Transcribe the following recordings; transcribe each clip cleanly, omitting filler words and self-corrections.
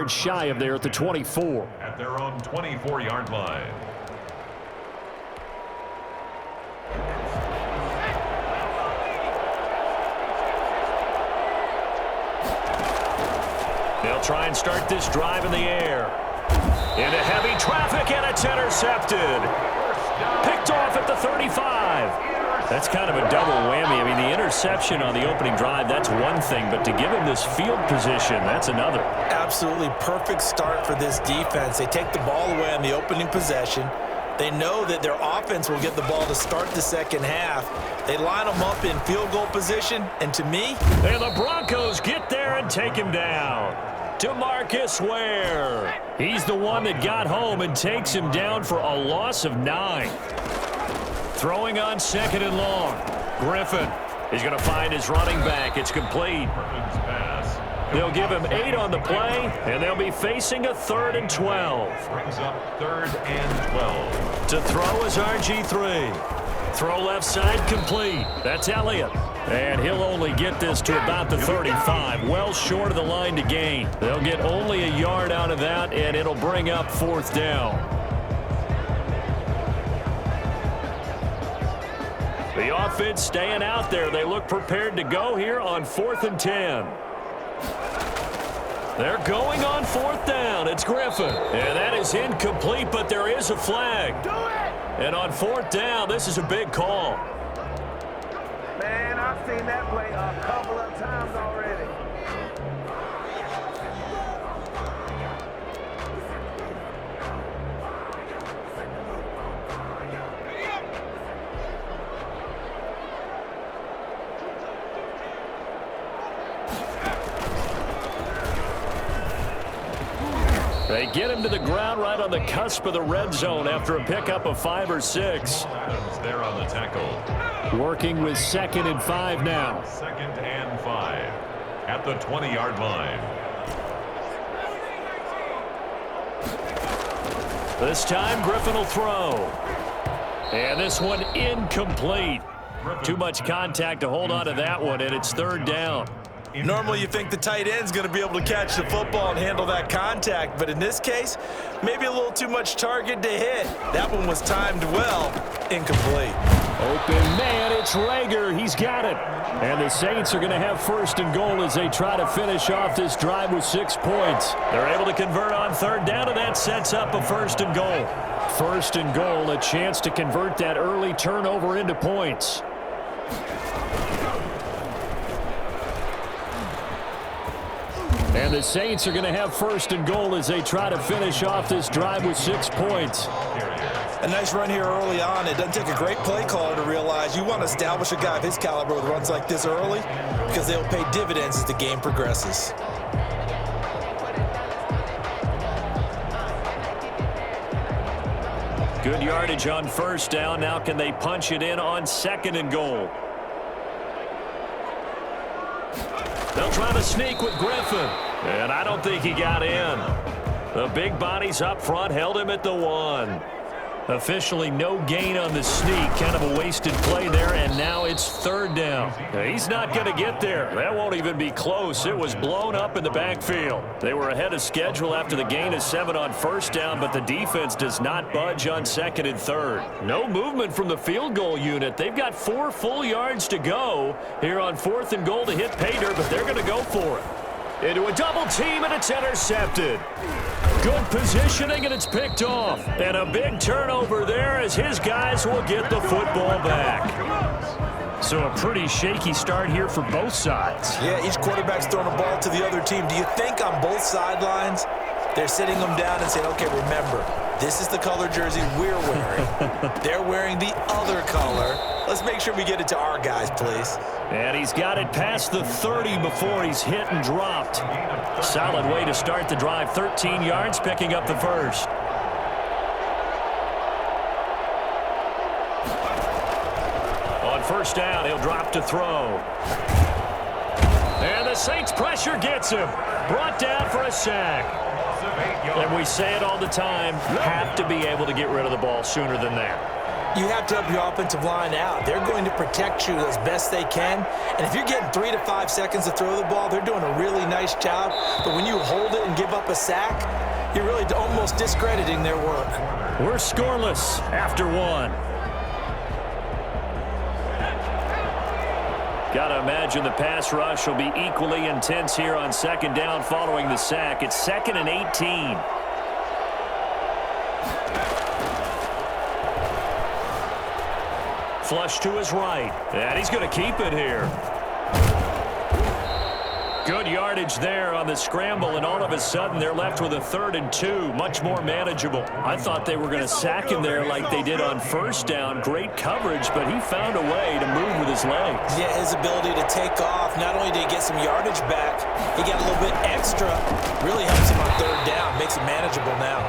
Shy of there at the 24. At their own 24-yard line. They'll try and start this drive in the air. Into heavy traffic, and it's intercepted. Picked off at the 35. That's kind of a double whammy. I mean, the interception on the opening drive, that's one thing, but to give him this field position, that's another. Absolutely perfect start for this defense. They take the ball away on the opening possession. They know that their offense will get the ball to start the second half. They line them up in field goal position, and to me... And the Broncos get there and take him down. DeMarcus Ware. He's the one that got home and takes him down for a loss of 9. Throwing on 2nd and long. Griffin. He's going to find his running back. It's complete. They'll give him 8 on the play, and they'll be facing a 3rd and 12. Brings up 3rd and 12. To throw is RG3. Throw left side complete. That's Elliott. And he'll only get this to about the 35, well short of the line to gain. They'll get only a yard out of that, and it'll bring up 4th down. The offense staying out there. They look prepared to go here on 4th and 10. They're going on 4th down. It's Griffin. And that is incomplete, but there is a flag. Do it! And on 4th down, this is a big call. Man, I've seen that play a couple of times already. They get him to the ground right on the cusp of the red zone after a pickup of 5 or 6. Adams there on the tackle. Working with 2nd and 5 now. 2nd and 5 at the 20-yard line. This time Griffin will throw. And this one incomplete. Too much contact to hold on to that one, and it's 3rd down. Normally you think the tight end's going to be able to catch the football and handle that contact, but in this case, maybe a little too much target to hit. That one was timed well, incomplete. Open man, it's Rager. He's got it. And the Saints are going to have 1st and goal as they try to finish off this drive with 6 points. They're able to convert on 3rd down, and that sets up a 1st and goal. 1st and goal, a chance to convert that early turnover into points. And the Saints are going to have 1st and goal as they try to finish off this drive with 6 points. A nice run here early on. It doesn't take a great play caller to realize you want to establish a guy of his caliber with runs like this early because they'll pay dividends as the game progresses. Good yardage on 1st down. Now can they punch it in on 2nd and goal? They'll try to sneak with Griffin. And I don't think he got in. The big bodies up front held him at the 1. Officially no gain on the sneak. Kind of a wasted play there, and now it's 3rd down. He's not going to get there. That won't even be close. It was blown up in the backfield. They were ahead of schedule after the gain of 7 on 1st down, but the defense does not budge on 2nd and 3rd. No movement from the field goal unit. They've got 4 full yards to go here on 4th and goal to hit pay dirt, but they're going to go for it. Into a double team, and it's intercepted. Good positioning, and it's picked off. And a big turnover there as his guys will get the football back. So a pretty shaky start here for both sides. Yeah, each quarterback's throwing a ball to the other team. Do you think on both sidelines they're sitting them down and saying, okay, remember, this is the color jersey we're wearing. They're wearing the other color. Let's make sure we get it to our guys, please. And he's got it past the 30 before he's hit and dropped. Solid way to start the drive. 13 yards, picking up the 1st. On 1st down, he'll drop to throw. And the Saints pressure gets him. Brought down for a sack. And we say it all the time, have to be able to get rid of the ball sooner than that. You have to help your offensive line out. They're going to protect you as best they can. And if you're getting 3 to 5 seconds to throw the ball, they're doing a really nice job. But when you hold it and give up a sack, you're really almost discrediting their work. We're scoreless after one. Got to imagine the pass rush will be equally intense here on second down following the sack. It's 2nd and 18. Flush to his right, and he's going to keep it here. Good yardage there on the scramble, and all of a sudden they're left with a 3rd and 2, much more manageable. I thought they were going to sack him there like they did on first down. Great coverage, but he found a way to move with his legs. Yeah, his ability to take off, not only did he get some yardage back, he got a little bit extra. Really helps him on 3rd down, makes it manageable now.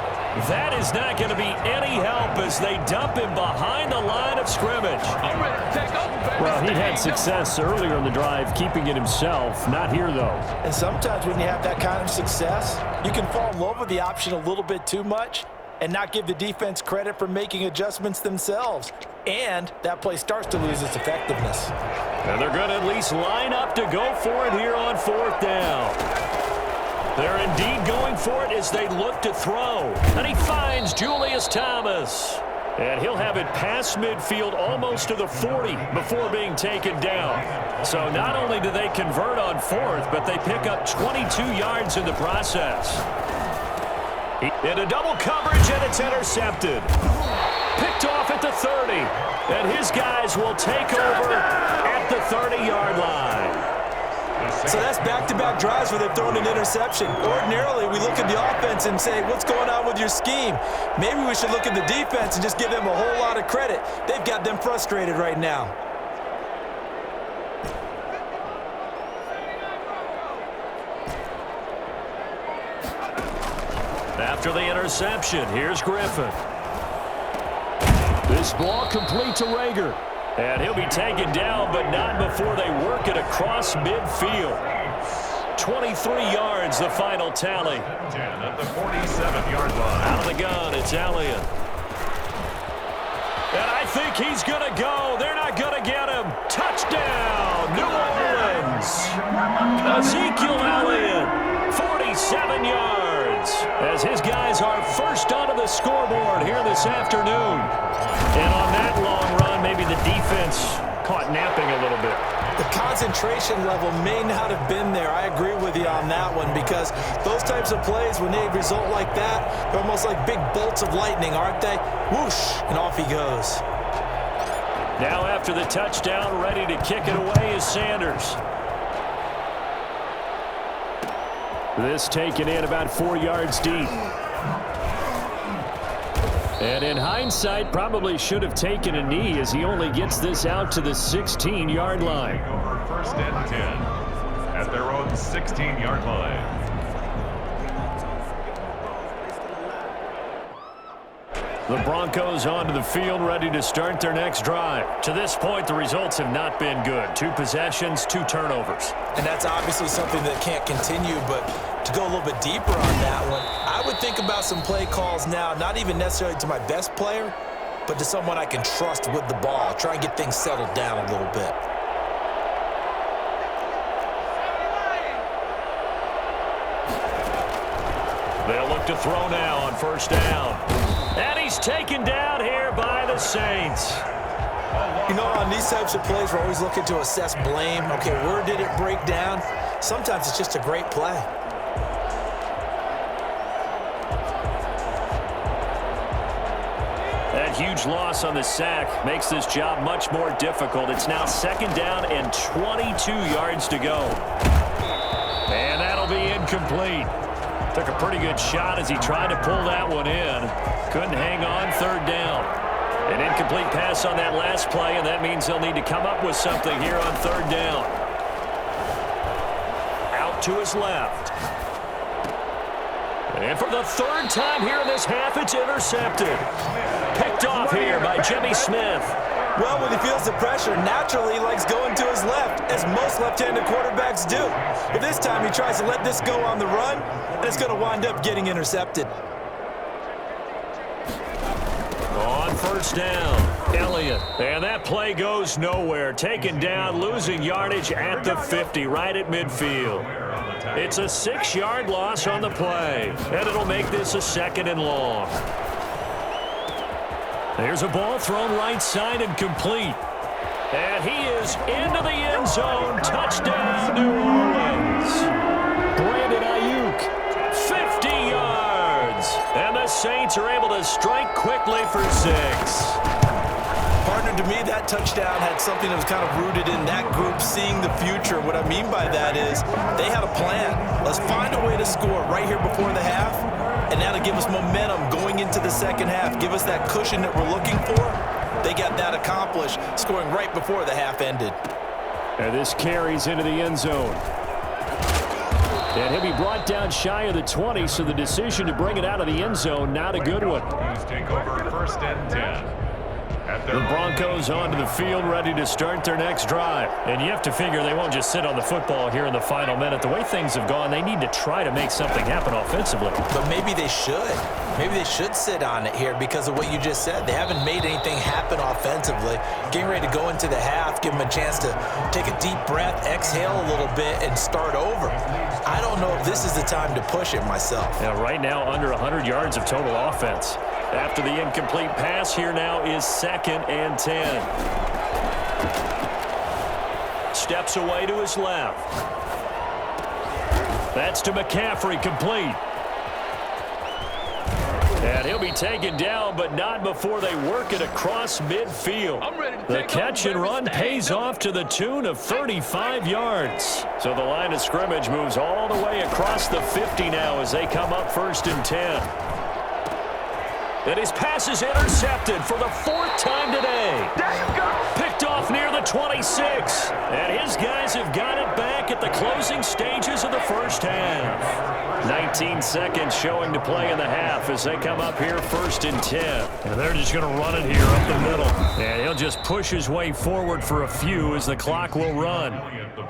That is not going to be any help as they dump him behind the line of scrimmage. Well, he had success earlier in the drive keeping it himself. Not here, though. And sometimes when you have that kind of success, you can fall in love with the option a little bit too much and not give the defense credit for making adjustments themselves. And that play starts to lose its effectiveness. And they're going to at least line up to go for it here on 4th down. They're indeed going for it as they look to throw. And he finds Julius Thomas. And he'll have it past midfield almost to the 40 before being taken down. So not only do they convert on 4th, but they pick up 22 yards in the process. Into double coverage, and it's intercepted. Picked off at the 30. And his guys will take over at the 30-yard line. So that's back-to-back drives where they've thrown an interception. Ordinarily, we look at the offense and say, what's going on with your scheme? Maybe we should look at the defense and just give them a whole lot of credit. They've got them frustrated right now. After the interception, here's Griffin. This ball complete to Rager. And he'll be taken down, but not before they work it across midfield. 23 yards, the final tally. 10 at the 47-yard line. Out of the gun, it's Elliott. And I think he's going to go. They're not going to get him. Touchdown, New Orleans. Ezekiel Elliott, 47 yards, as his guys are first onto the scoreboard here this afternoon. And on that long run, maybe the defense caught napping a little bit. The concentration level may not have been there. I agree with you on that one, because those types of plays, when they result like that, they're almost like big bolts of lightning, aren't they? Whoosh, and off he goes. Now after the touchdown, ready to kick it away is Sanders. This taken in about 4 yards deep. And in hindsight, probably should have taken a knee as he only gets this out to the 16-yard line. Over 1st and 10 at their own 16-yard line. The Broncos onto the field, ready to start their next drive. To this point, the results have not been good. 2 possessions, 2 turnovers. And that's obviously something that can't continue, but to go a little bit deeper on that one, I would think about some play calls now, not even necessarily to my best player, but to someone I can trust with the ball. Try and get things settled down a little bit. They'll look to throw now on 1st down. And he's taken down here by the Saints. You know, on these types of plays, we're always looking to assess blame. Okay, where did it break down? Sometimes it's just a great play. That huge loss on the sack makes this job much more difficult. It's now 2nd down and 22 yards to go. And that'll be incomplete. Took a pretty good shot as he tried to pull that one in. Couldn't hang on 3rd down. An incomplete pass on that last play, and that means they'll need to come up with something here on 3rd down. Out to his left. And for the 3rd time here in this half, it's intercepted. Picked off here by Jimmy Smith. Well, when he feels the pressure, naturally he likes going to his left, as most left-handed quarterbacks do. But this time he tries to let this go on the run, and it's going to wind up getting intercepted. On 1st down. Elliott. And that play goes nowhere. Taken down, losing yardage at the 50, right at midfield. It's a 6-yard loss on the play, and it'll make this a 2nd and long. There's a ball thrown right side and complete. And he is into the end zone. Touchdown, New Orleans. Brandon Ayuk, 50 yards. And the Saints are able to strike quickly for 6. Partner, to me, that touchdown had something that was kind of rooted in that group seeing the future. What I mean by that is they had a plan. Let's find a way to score right here before the half, and that'll give us momentum going into the second half, give us that cushion that we're looking for. They got that accomplished, scoring right before the half ended. And this carries into the end zone. And he'll be brought down shy of the 20, so the decision to bring it out of the end zone, not a good one. Take over 1st and 10. The Broncos onto the field, ready to start their next drive. And you have to figure they won't just sit on the football here in the final minute. The way things have gone, they need to try to make something happen offensively. But maybe they should. Maybe they should sit on it here because of what you just said. They haven't made anything happen offensively. Getting ready to go into the half, give them a chance to take a deep breath, exhale a little bit, and start over. I don't know if this is the time to push it myself. Yeah, right now under 100 yards of total offense. After the incomplete pass, here now is 2nd and 10. Steps away to his left. That's to McCaffrey, complete. And he'll be taken down, but not before they work it across midfield. The catch and run pays off to the tune of 35 yards. So the line of scrimmage moves all the way across the 50 now as they come up 1st and 10. And his pass is intercepted for the 4th time today. Picked off near the 26. And his guys have got it back at the closing stages of the first half. 19 seconds showing to play in the half as they come up here 1st and 10. And they're just going to run it here up the middle. And he'll just push his way forward for a few as the clock will run.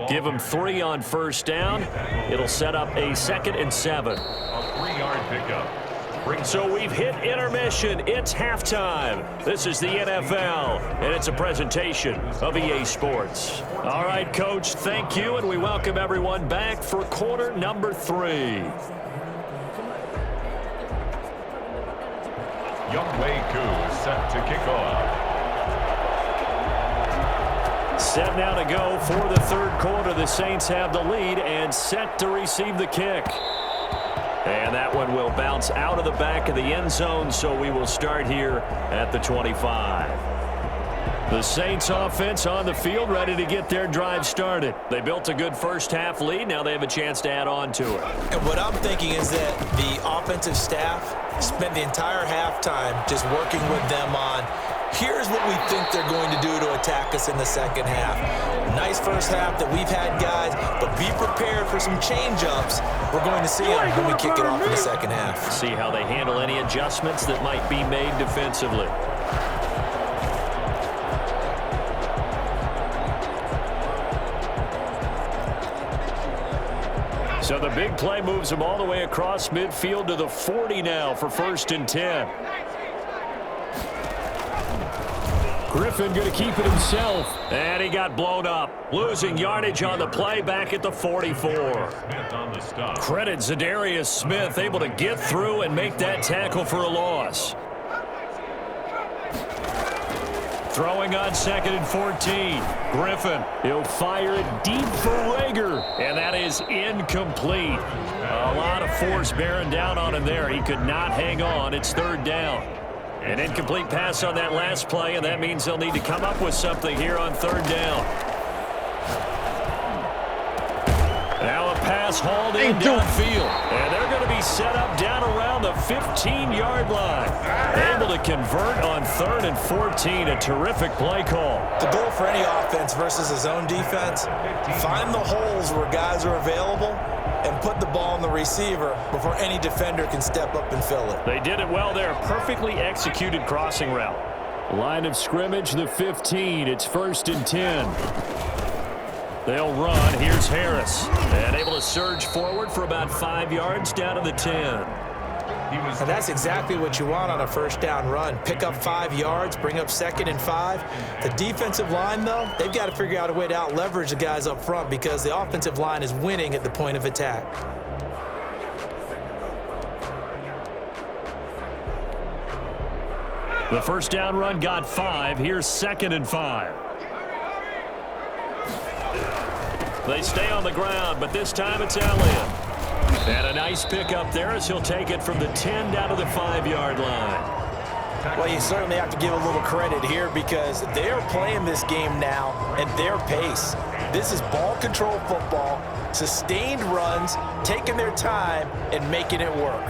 Give him 3 on 1st down. It'll set up a 2nd and 7. A 3-yard pickup. So we've hit intermission. It's halftime. This is the NFL, and it's a presentation of EA Sports. All right, Coach, thank you, and we welcome everyone back for quarter number 3. Younghoe Koo set to kick off. Set now to go for the 3rd quarter. The Saints have the lead and set to receive the kick. And that one will bounce out of the back of the end zone, so we will start here at the 25. The Saints offense on the field, ready to get their drive started. They built a good first half lead. Now they have a chance to add on to it. And what I'm thinking is that the offensive staff spent the entire halftime just working with them on, here's what we think they're going to do to attack us in the second half. Nice first half that we've had, guys, but be prepared for some change-ups. We're going to see them when we kick it off in the second half. See how they handle any adjustments that might be made defensively. So the big play moves them all the way across midfield to the 40 now for 1st and 10. Griffin going to keep it himself. And he got blown up. Losing yardage on the play back at the 44. Credit Zadarius Smith, able to get through and make that tackle for a loss. Throwing on 2nd and 14. Griffin, he'll fire it deep for Rager. And that is incomplete. A lot of force bearing down on him there. He could not hang on. It's 3rd down. An incomplete pass on that last play, and that means they'll need to come up with something here on 3rd down. Now a pass hauled in downfield, and they're going to be set up down around the 15-yard line. Able to convert on 3rd and 14, a terrific play call. The goal for any offense versus a zone defense, find the holes where guys are available and put the ball on the receiver before any defender can step up and fill it. They did it well there. Perfectly executed crossing route. Line of scrimmage, the 15. It's 1st and 10. They'll run. Here's Harris. And able to surge forward for about 5 yards down to the 10. And that's exactly what you want on a first down run. Pick up 5 yards, bring up 2nd and 5. The defensive line, though, they've got to figure out a way to out-leverage the guys up front because the offensive line is winning at the point of attack. The first down run got 5. Here's 2nd and 5. They stay on the ground, but this time it's Elliott. And a nice pickup there as he'll take it from the 10 down to the 5-yard line. Well, you certainly have to give a little credit here because they're playing this game now at their pace. This is ball control football, sustained runs, taking their time and making it work.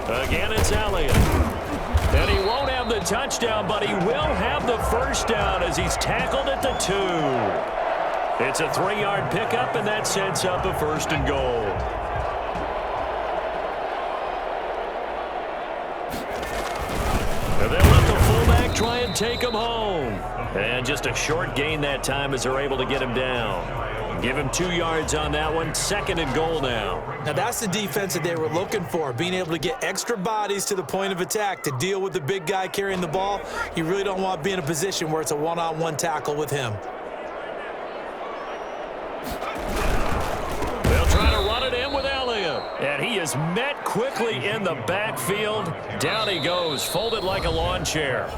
Again, it's Elliott. And he won't have the touchdown, but he will have the first down as he's tackled at the 2. It's a 3-yard pickup, and that sets up a 1st and goal. And they'll let the fullback try and take him home. And just a short gain that time as they're able to get him down. Give him 2 yards on that one. 2nd and goal now. Now that's the defense that they were looking for, being able to get extra bodies to the point of attack to deal with the big guy carrying the ball. You really don't want to be in a position where it's a one-on-one tackle with him. They'll try to run it in with Elliott. And he is met quickly in the backfield. Down he goes, folded like a lawn chair.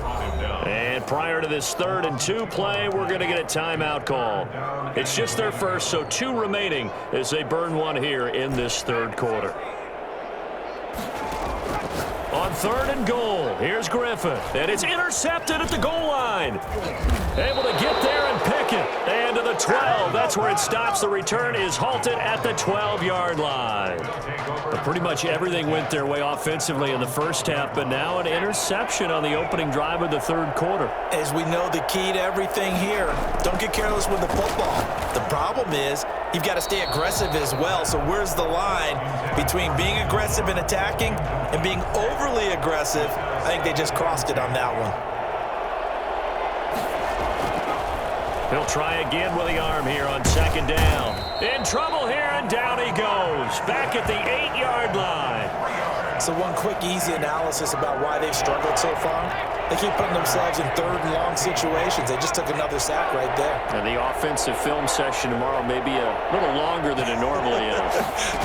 And prior to this 3rd and 2 play, we're going to get a timeout call. It's just their first, so 2 remaining as they burn one here in this 3rd quarter. On 3rd and goal, here's Griffin. And it's intercepted at the goal line. Able to get there and pick it. And to the 12. That's where it stops. The return is halted at the 12-yard line. But pretty much everything went their way offensively in the first half, but now an interception on the opening drive of the 3rd quarter. As we know, the key to everything here, don't get careless with the football. The problem is you've got to stay aggressive as well. So where's the line between being aggressive and attacking and being overly aggressive? I think they just crossed it on that one. He'll try again with the arm here on 2nd down. In trouble here, and down he goes. Back at the 8-yard line. So one quick, easy analysis about why they've struggled so far. They keep putting themselves in 3rd and long situations. They just took another sack right there. And the offensive film session tomorrow may be a little longer than it normally is.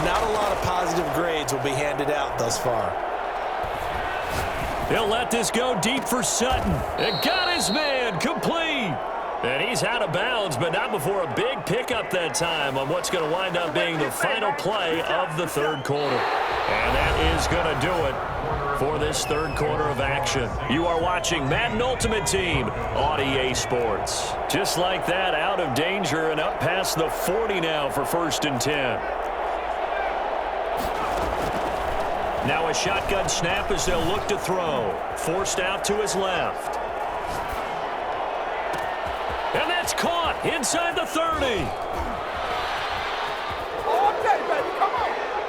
Not a lot of positive grades will be handed out thus far. He'll let this go deep for Sutton. And got his man complete. And he's out of bounds, but not before a big pickup that time on what's going to wind up being the final play of the 3rd quarter. And that is going to do it for this 3rd quarter of action. You are watching Madden Ultimate Team on EA Sports. Just like that, out of danger and up past the 40 now for 1st and 10. Now a shotgun snap as they'll look to throw. Forced out to his left. And that's caught inside the 30.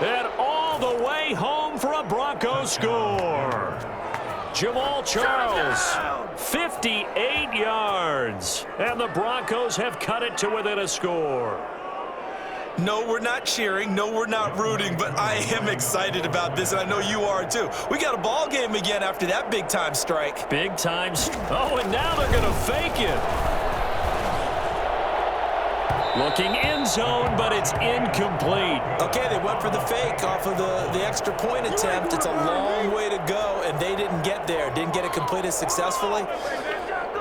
And all the way home for a Broncos score. Jamal Charles, 58 yards. And the Broncos have cut it to within a score. No, we're not cheering. No, we're not rooting, but I am excited about this, and I know you are too. We got a ball game again after that big-time strike. Big time. Oh, and now they're going to fake it. Looking end zone, but it's incomplete. Okay, they went for the fake off of the extra point attempt. It's a long way to go, and they didn't get there. Didn't get it completed successfully.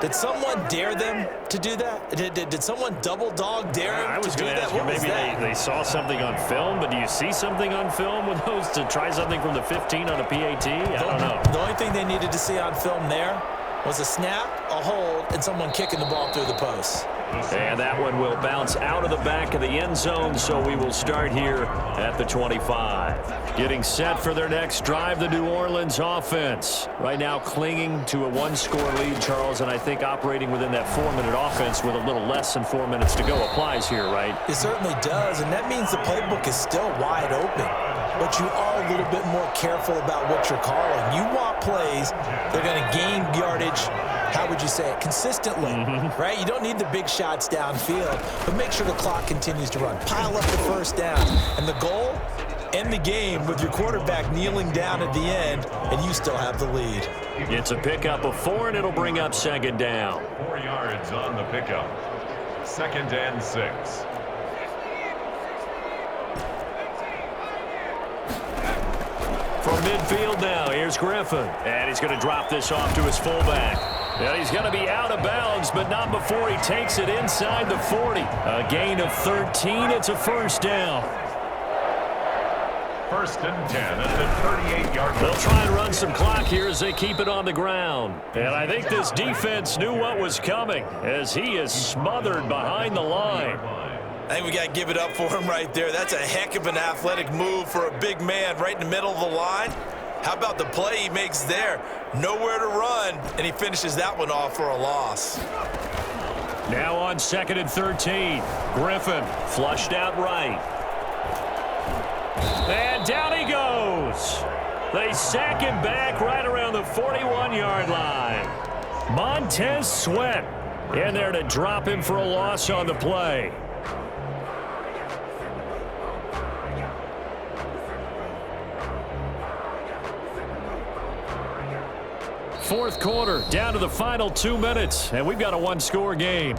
Did someone dare them to do that? Did someone double dog dare them to do that? What was that? Maybe they saw something on film, but do you see something on film with those to try something from the 15 on a PAT? I don't know. The only thing they needed to see on film there was a snap, a hold, and someone kicking the ball through the post. And that one will bounce out of the back of the end zone, so we will start here at the 25. Getting set for their next drive, the New Orleans offense. Right now clinging to a 1-score lead, Charles, and I think operating within that 4-minute offense with a little less than 4 minutes to go applies here, right? It certainly does, and that means the playbook is still wide open. but you are a little bit more careful about what you're calling. You want plays that are going to gain yardage, how would you say it, consistently, right? You don't need the big shots downfield, but make sure the clock continues to run. Pile up the first down. And the goal, end the game with your quarterback kneeling down at the end, and you still have the lead. It's a pickup of 4, and it'll bring up second down. 4 yards on the pickup. 2nd and 6. From midfield now, here's Griffin. And he's going to drop this off to his fullback. And he's going to be out of bounds, but not before he takes it inside the 40. A gain of 13. It's a first down. 1st and 10 at the 38-yard line. They'll try and run some clock here as they keep it on the ground. And I think this defense knew what was coming as he is smothered behind the line. I think we got to give it up for him right there. That's a heck of an athletic move for a big man right in the middle of the line. How about the play he makes there? Nowhere to run, and he finishes that one off for a loss. Now on 2nd and 13. Griffin flushed out right. And down he goes. They sack him back right around the 41-yard line. Montez Sweat in there to drop him for a loss on the play. Fourth quarter, down to the final 2 minutes, and we've got a one-score game.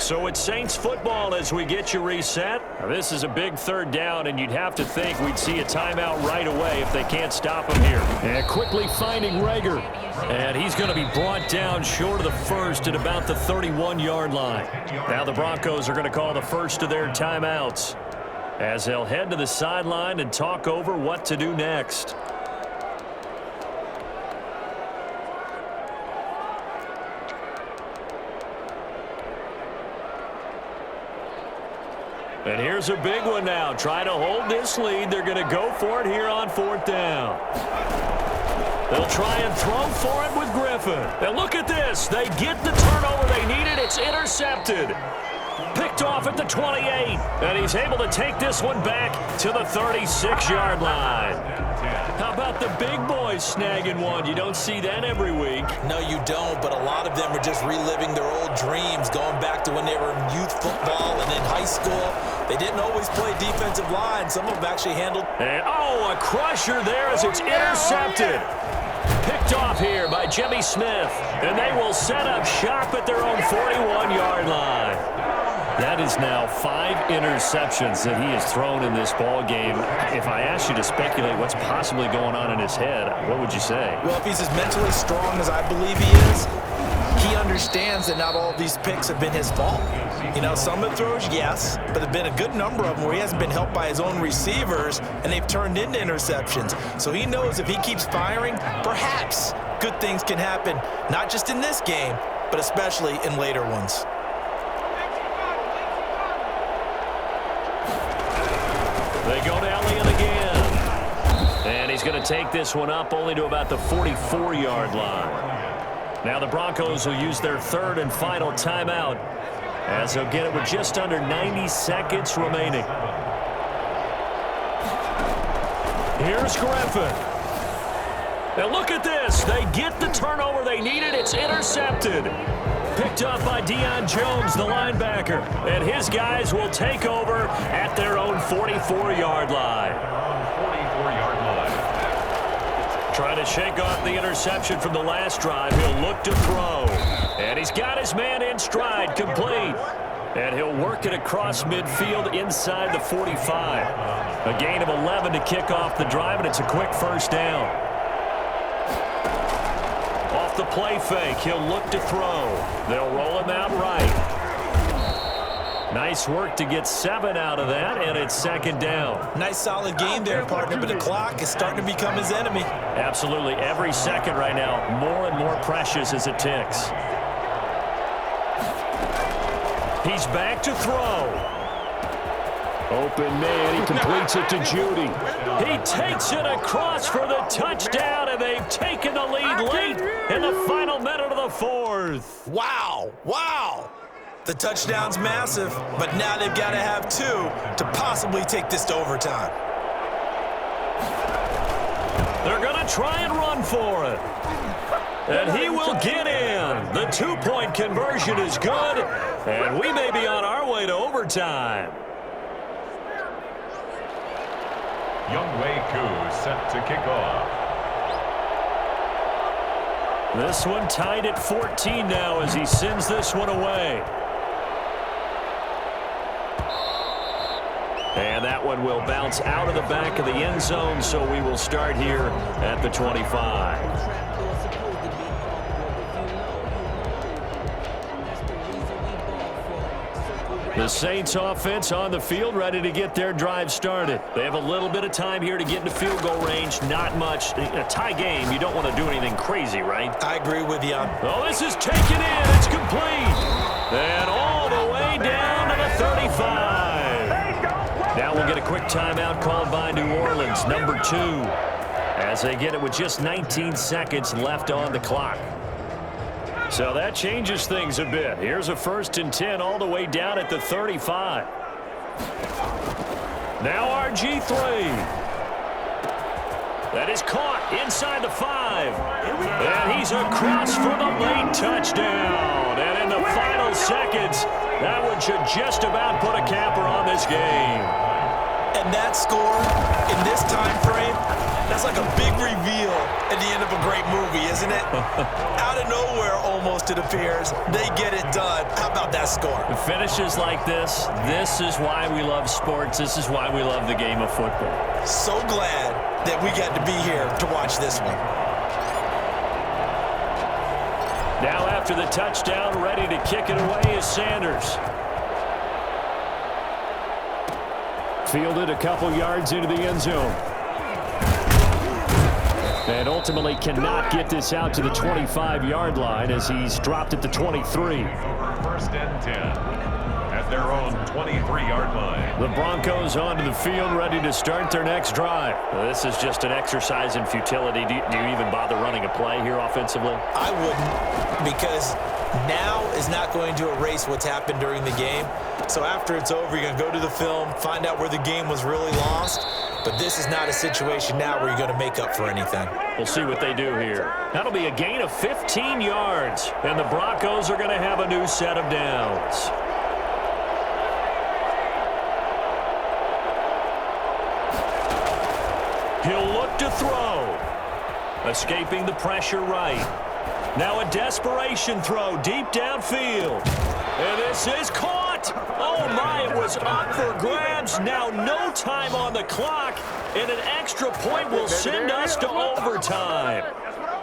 So it's Saints football as we get you reset. Now, this is a big third down, and you'd have to think we'd see a timeout right away if they can't stop him here. And quickly finding Rager. And he's going to be brought down short of the first at about the 31-yard line. Now the Broncos are going to call the first of their timeouts as they'll head to the sideline and talk over what to do next. And here's a big one now. Trying to hold this lead. They're going to go for it here on 4th down. They'll try and throw for it with Griffin. And look at this. They get the turnover they needed. It's intercepted. Picked off at the 28. And he's able to take this one back to the 36-yard line. How about the big boys snagging one? You don't see that every week. No, you don't, but a lot of them are just reliving their old dreams, going back to when they were in youth football and in high school. They didn't always play defensive line. Some of them actually handled. And, oh, a crusher there as it's intercepted. Picked off here by Jimmy Smith. And they will set up shop at their own 41-yard line. That is now 5 interceptions that he has thrown in this ball game. If I asked you to speculate what's possibly going on in his head, what would you say? Well, if he's as mentally strong as I believe he is, he understands that not all of these picks have been his fault. You know, some of the throws, yes, but there have been a good number of them where he hasn't been helped by his own receivers, and they've turned into interceptions. So he knows if he keeps firing, perhaps good things can happen, not just in this game, but especially in later ones. They go to Elliott again. And he's going to take this one up only to about the 44-yard line. Now the Broncos will use their 3rd and final timeout as they'll get it with just under 90 seconds remaining. Here's Griffin. And look at this. They get the turnover they needed. It's intercepted. Picked up by Deion Jones, the linebacker. And his guys will take over at their own 44-yard line. 44-yard line. Trying to shake off the interception from the last drive. He'll look to throw. And he's got his man in stride, complete. And he'll work it across midfield inside the 45. A gain of 11 to kick off the drive, and it's a quick first down. Off the play fake, he'll look to throw. They'll roll him out right. Nice work to get 7 out of that, and it's 2nd down. Nice solid game there, partner, but the clock is starting to become his enemy. Absolutely. Every second right now, more and more precious as it ticks. He's back to throw. Open man, he completes it to Judy. He takes it across for the touchdown, and they've taken the lead late in the final minute of the 4th. Wow, wow. The touchdown's massive, but now they've got to have 2 to possibly take this to overtime. They're going to try and run for it. And he will get in. The 2-point conversion is good, and we may be on our way to overtime. Younghoe Koo set to kick off. This one tied at 14 now as he sends this one away. And that one will bounce out of the back of the end zone, so we will start here at the 25. The Saints offense on the field, ready to get their drive started. They have a little bit of time here to get into field goal range, not much. In a tie game, you don't want to do anything crazy, right? I agree with you. Oh, this is taken in. It's complete. And all the way down to the 35. Now we'll get a quick timeout called by New Orleans, number 2, as they get it with just 19 seconds left on the clock. So that changes things a bit. Here's a 1st and 10 all the way down at the 35. Now RG3. That is caught inside the 5. And he's across for the late touchdown. And in the final seconds, that one should just about put a capper on this game. And that score in this time frame, that's like a big reveal at the end of a great movie, isn't it? Out of nowhere, almost, it appears. They get it done. How about that score? Finishes like this is why we love sports. This is why we love the game of football. So glad that we got to be here to watch this one. Now after the touchdown, ready to kick it away is Sanders. Fielded a couple yards into the end zone. And ultimately cannot get this out to the 25-yard line as he's dropped at the 23. 1st and 10 at their own 23-yard line. The Broncos onto the field, ready to start their next drive. This is just an exercise in futility. Do you even bother running a play here offensively? I wouldn't, because now is not going to erase what's happened during the game. So after it's over, you're going to go to the film, find out where the game was really lost. But this is not a situation now where you're going to make up for anything. We'll see what they do here. That'll be a gain of 15 yards. And the Broncos are going to have a new set of downs. He'll look to throw. Escaping the pressure right. Now a desperation throw deep downfield. And this is caught. Oh, my, it was up for grabs. Now no time on the clock. And an extra point will send us to overtime.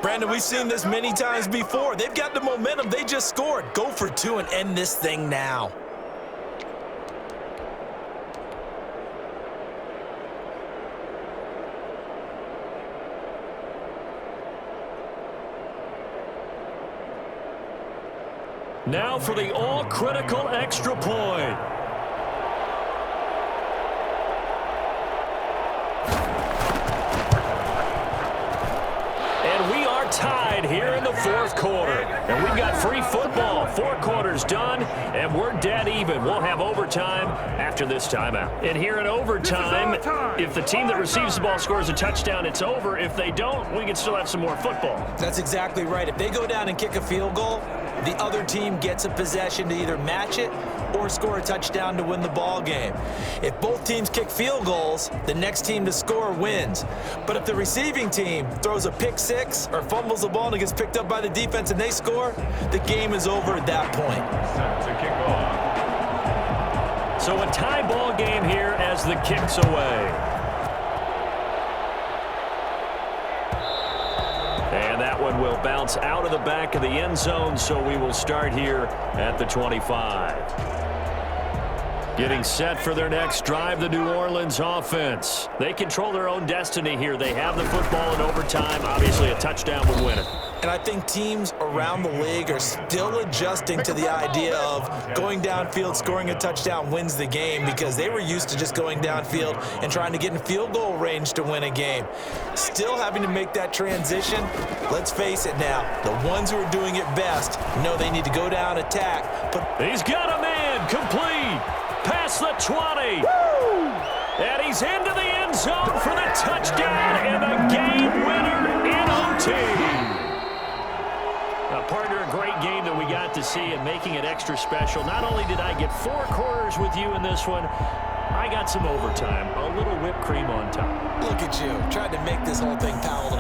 Brandon, we've seen this many times before. They've got the momentum. They just scored. Go for 2 and end this thing now. Now for the all-critical extra point. And we are tied here in the 4th quarter. And we've got free football. 4 quarters done, and we're dead even. We'll have overtime after this timeout. And here in overtime, if the team that receives the ball scores a touchdown, it's over. If they don't, we can still have some more football. That's exactly right. If they go down and kick a field goal, the other team gets a possession to either match it or score a touchdown to win the ball game. If both teams kick field goals, the next team to score wins. But if the receiving team throws a pick 6 or fumbles the ball and it gets picked up by the defense and they score, the game is over at that point. Set to kick off. So a tie ball game here as the kick's away. And that one will bounce out of the back of the end zone, so we will start here at the 25. Getting set for their next drive, the New Orleans offense. They control their own destiny here. They have the football in overtime. Obviously, a touchdown would win it. And I think teams around the league are still adjusting to the idea of going downfield, scoring a touchdown wins the game, because they were used to just going downfield and trying to get in field goal range to win a game. Still having to make that transition. Let's face it now, the ones who are doing it best know they need to go down, attack. He's got a man, complete, past the 20. Woo! And he's into the end zone for the touchdown and the game winner in OT. Partner, a great game that we got to see and making it extra special. Not only did I get 4 quarters with you in this one, I got some overtime, a little whipped cream on top. Look at you, tried to make this whole thing palatable.